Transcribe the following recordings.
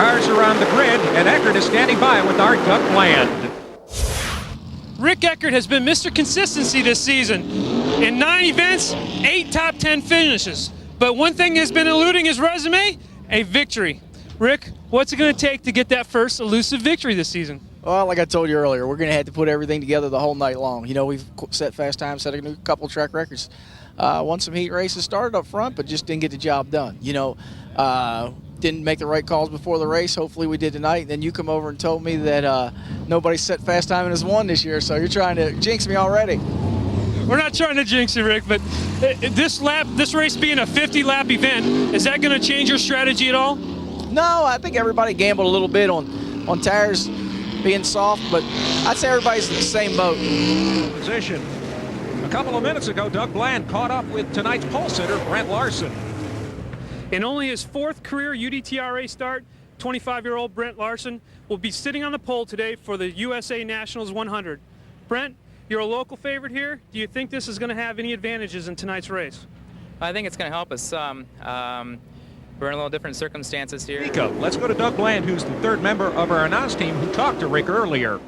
cars are on the grid, and Eckert is standing by with our Doug Bland. Rick Eckert has been Mr. Consistency this season. In 9 events, 8 top 10 finishes. But one thing has been eluding his resume, a victory. Rick, what's it going to take to get that first elusive victory this season? Well, like I told you earlier, we're going to have to put everything together the whole night long. You know, we've set fast times, set a new couple track records. Won some heat races, started up front, but just didn't get the job done. You know, didn't make the right calls before the race. Hopefully we did tonight. And then you come over and told me that nobody set fast time and has won this year, so you're trying to jinx me already. We're not trying to jinx you, Rick, but this race being a 50-lap event, is that going to change your strategy at all? No, I think everybody gambled a little bit on tires being soft, but I'd say everybody's in the same boat. Position. A couple of minutes ago, Doug Bland caught up with tonight's pole sitter, Brent Larson. In only his 4th career UDTRA start, 25-year-old Brent Larson will be sitting on the pole today for the USA Nationals 100. Brent, you're a local favorite here. Do you think this is going to have any advantages in tonight's race? I think it's going to help us some. We're in a little different circumstances here. Rico, let's go to Doug Bland, who's the 3rd member of our announce team who talked to Rick earlier.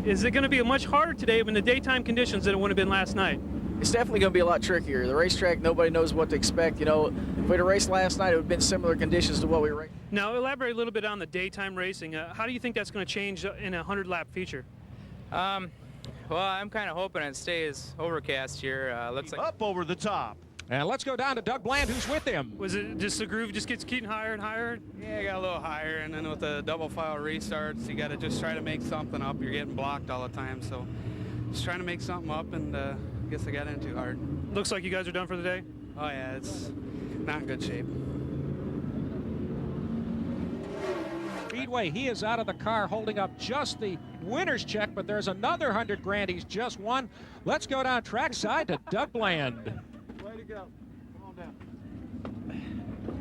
Is it going to be much harder today in the daytime conditions than it would have been last night? It's definitely going to be a lot trickier. The racetrack, nobody knows what to expect. You know, if we had a race last night, it would have been similar conditions to what we raced. Now, elaborate a little bit on the daytime racing. How do you think that's going to change in a 100-lap feature? Well, I'm kind of hoping it stays overcast here. Looks like up over the top. And let's go down to Doug Bland, who's with him. Was it just the groove just keeps getting higher and higher? Yeah, it got a little higher, and then with the double file restarts, you got to just try to make something up. You're getting blocked all the time, so just trying to make something up, and I guess I got in too hard. Looks like you guys are done for the day? Oh yeah, it's not in good shape. Speedway, he is out of the car holding up just the winner's check, but there's another 100 grand he's just won. Let's go down trackside to Doug Bland. Way to go. Come on down.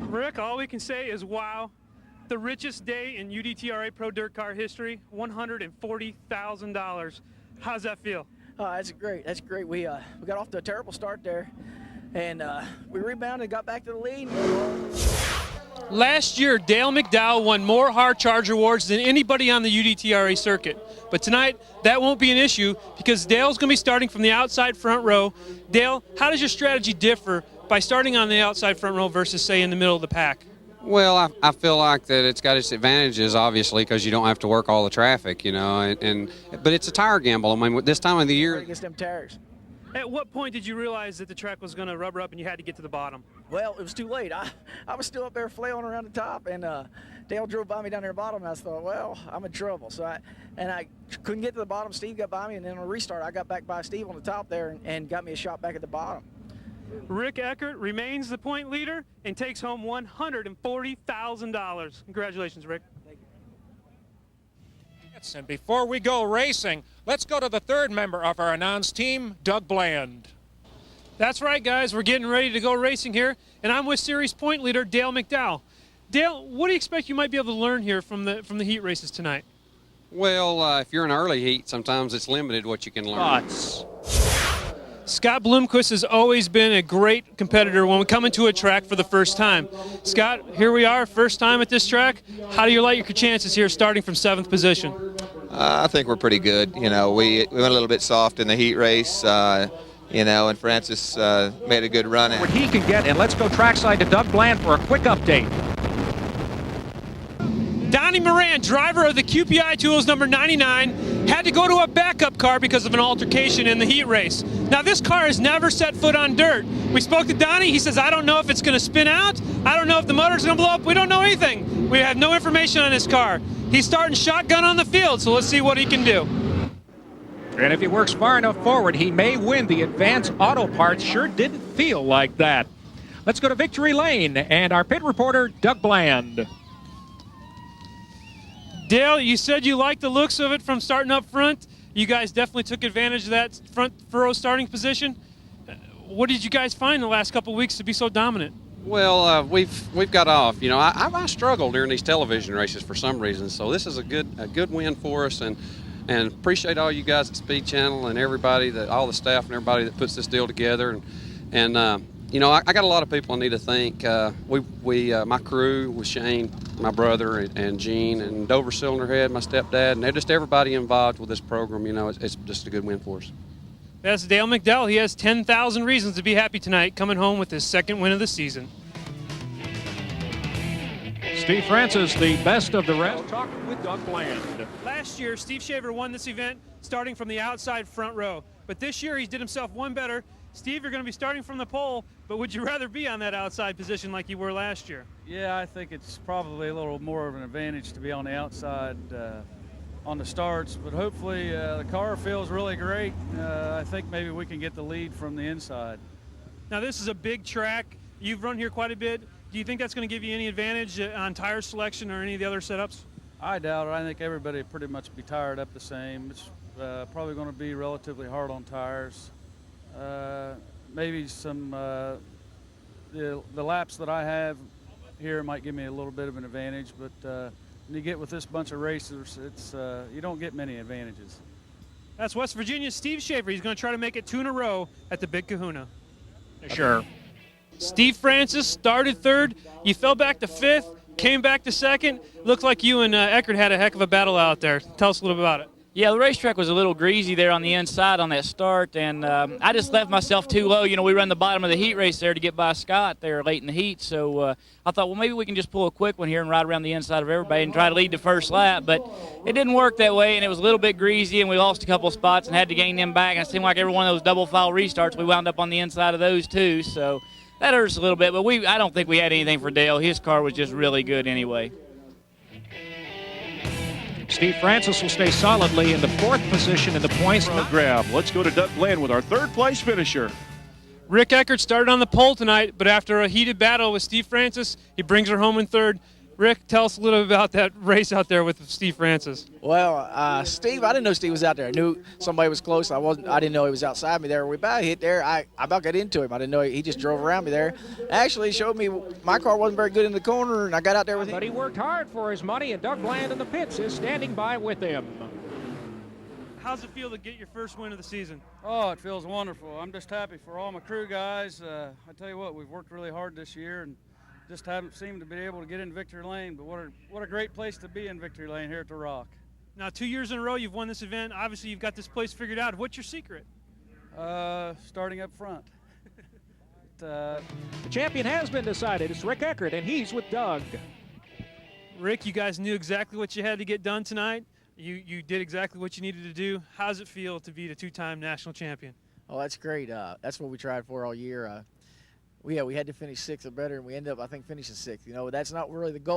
Rick, all we can say is wow. The richest day in UDTRA Pro Dirt Car history, $140,000. How's that feel? That's great. That's great. We got off to a terrible start there, and we rebounded, got back to the lead. Last year, Dale McDowell won more hard charge awards than anybody on the UDTRA circuit. But tonight, that won't be an issue because Dale's going to be starting from the outside front row. Dale, how does your strategy differ by starting on the outside front row versus, say, in the middle of the pack? Well, I feel like that it's got its advantages, obviously, because you don't have to work all the traffic, you know. But it's a tire gamble. I mean, this time of the year. Against them tires. At what point did you realize that the track was going to rubber up and you had to get to the bottom? Well, it was too late. I was still up there flailing around the top, and Dale drove by me down there bottom, and I thought, well, I'm in trouble. So I couldn't get to the bottom. Steve got by me, and then on a restart, I got back by Steve on the top there and got me a shot back at the bottom. Rick Eckert remains the point leader and takes home $140,000. Congratulations, Rick. Thank you. And before we go racing, let's go to the 3rd member of our announce team, Doug Bland. That's right, guys. We're getting ready to go racing here, and I'm with series point leader Dale McDowell. Dale, what do you expect you might be able to learn here from the heat races tonight? Well, if you're in early heat, sometimes it's limited what you can learn. Thoughts? Scott Bloomquist has always been a great competitor when we come into a track for the first time. Scott, here we are, first time at this track. How do you like your chances here starting from 7th position? I think we're pretty good. You know, we went a little bit soft in the heat race, you know, and Francis made a good run. What he can get, and let's go trackside to Doug Bland for a quick update. Donnie Moran, driver of the QPI Tools number 99, had to go to a backup car because of an altercation in the heat race. Now, this car has never set foot on dirt. We spoke to Donnie. He says, I don't know if it's going to spin out. I don't know if the motor's going to blow up. We don't know anything. We have no information on his car. He's starting shotgun on the field, so let's see what he can do. And if he works far enough forward, he may win. The Advanced Auto Parts sure didn't feel like that. Let's go to Victory Lane and our pit reporter, Doug Bland. Dale, you said you liked the looks of it from starting up front. You guys definitely took advantage of that front row starting position. What did you guys find the last couple of weeks to be so dominant? Well, we've got off. You know, I struggle during these television races for some reason, so this is a good win for us, and appreciate all you guys at Speed Channel and everybody, all the staff and everybody that puts this deal together, and You know, I got a lot of people I need to thank. My crew with Shane, my brother, and Gene, and Dover Cylinderhead, my stepdad, and they're just everybody involved with this program. You know, it's just a good win for us. That's Dale McDowell. He has 10,000 reasons to be happy tonight, coming home with his second win of the season. Steve Francis, the best of the rest, talking with Doug Bland. Last year, Steve Shaver won this event starting from the outside front row. But this year, he did himself one better. Steve, you're going to be starting from the pole, but would you rather be on that outside position like you were last year? Yeah, I think it's probably a little more of an advantage to be on the outside on the starts, but hopefully the car feels really great. I think maybe we can get the lead from the inside. Now, this is a big track. You've run here quite a bit. Do you think that's going to give you any advantage on tire selection or any of the other setups? I doubt it. I think everybody will pretty much be tired up the same. It's probably going to be relatively hard on tires. Maybe some the laps that I have here might give me a little bit of an advantage, but when you get with this bunch of racers, it's you don't get many advantages. That's West Virginia's Steve Shaver. He's going to try to make it 2 in a row at the Big Kahuna. Sure. Steve Francis started third. You fell back to fifth, came back to second. Looked like you and Eckert had a heck of a battle out there. Tell us a little bit about it. Yeah, the racetrack was a little greasy there on the inside on that start, and I just left myself too low. You know, we run the bottom of the heat race there to get by Scott there late in the heat, so I thought, well, maybe we can just pull a quick one here and ride around the inside of everybody and try to lead the first lap, but it didn't work that way, and it was a little bit greasy, and we lost a couple of spots and had to gain them back, and it seemed like every one of those double file restarts, we wound up on the inside of those too, so that hurts a little bit, but I don't think we had anything for Dale. His car was just really good anyway. Steve Francis will stay solidly in the 4th position in the points grab. Let's go to Doug Bland with our 3rd place finisher. Rick Eckert started on the pole tonight, but after a heated battle with Steve Francis, he brings her home in 3rd. Rick, tell us a little bit about that race out there with Steve Francis. Well, Steve, I didn't know Steve was out there. I knew somebody was close. I didn't know he was outside me there. We about hit there. I about got into him. I didn't know he just drove around me there. Actually, showed me my car wasn't very good in the corner, and I got out there with him. But he worked hard for his money, and Doug Bland in the pits is standing by with him. How's it feel to get your first win of the season? Oh, it feels wonderful. I'm just happy for all my crew guys. I tell you what, we've worked really hard this year, and just haven't seemed to be able to get in victory lane, but what a great place to be in victory lane here at the Rock. Now, 2 years in a row you've won this event. Obviously, you've got this place figured out. What's your secret? Starting up front. The champion has been decided. It's Rick Eckert, and he's with Doug. Rick, you guys knew exactly what you had to get done tonight. You did exactly what you needed to do. How does it feel to be the 2-time national champion? Oh, that's great. That's what we tried for all year. We had to finish 6th or better, and we ended up, I think, finishing 6th. You know, that's not really the goal.